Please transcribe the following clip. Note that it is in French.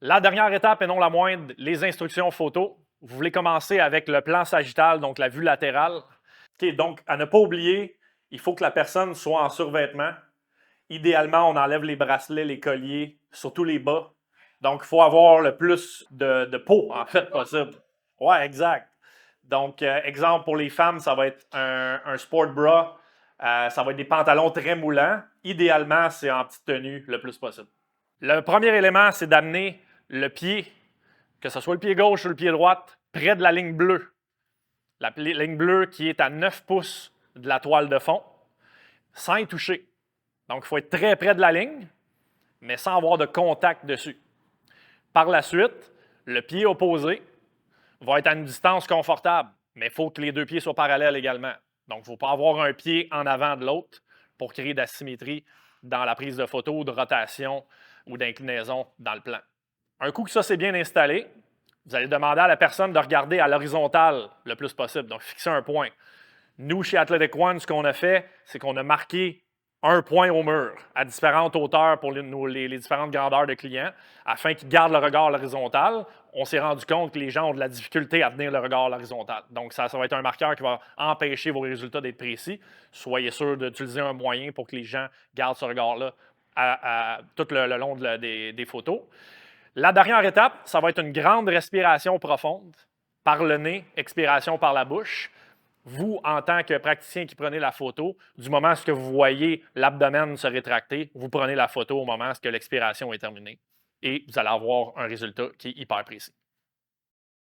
La dernière étape, et non la moindre, les instructions photo. Vous voulez commencer avec le plan sagittal, donc la vue latérale. OK, donc, à ne pas oublier, il faut que la personne soit en survêtement. Idéalement, on enlève les bracelets, les colliers, surtout les bas. Donc, il faut avoir le plus de peau, en fait, possible. Ouais, exact. Donc, exemple pour les femmes, ça va être un sport bra. Ça va être des pantalons très moulants. Idéalement, c'est en petite tenue le plus possible. Le premier élément, c'est d'amener le pied, que ce soit le pied gauche ou le pied droit, près de la ligne bleue. La ligne bleue qui est à 9 pouces de la toile de fond, sans y toucher. Donc, il faut être très près de la ligne, mais sans avoir de contact dessus. Par la suite, le pied opposé va être à une distance confortable, mais il faut que les deux pieds soient parallèles également. Donc, il ne faut pas avoir un pied en avant de l'autre pour créer d'asymétrie dans la prise de photo, de rotation ou d'inclinaison dans le plan. Un coup que ça c'est bien installé, vous allez demander à la personne de regarder à l'horizontale le plus possible, donc fixer un point. Nous, chez Athletic One, ce qu'on a fait, c'est qu'on a marqué un point au mur à différentes hauteurs pour les différentes grandeurs de clients afin qu'ils gardent le regard à l'horizontale. On s'est rendu compte que les gens ont de la difficulté à tenir le regard à l'horizontale. Donc, ça va être un marqueur qui va empêcher vos résultats d'être précis. Soyez sûr d'utiliser un moyen pour que les gens gardent ce regard-là tout le long des photos. La dernière étape, ça va être une grande respiration profonde par le nez, expiration par la bouche. Vous, en tant que praticien qui prenez la photo, du moment où vous voyez l'abdomen se rétracter, vous prenez la photo au moment où l'expiration est terminée et vous allez avoir un résultat qui est hyper précis.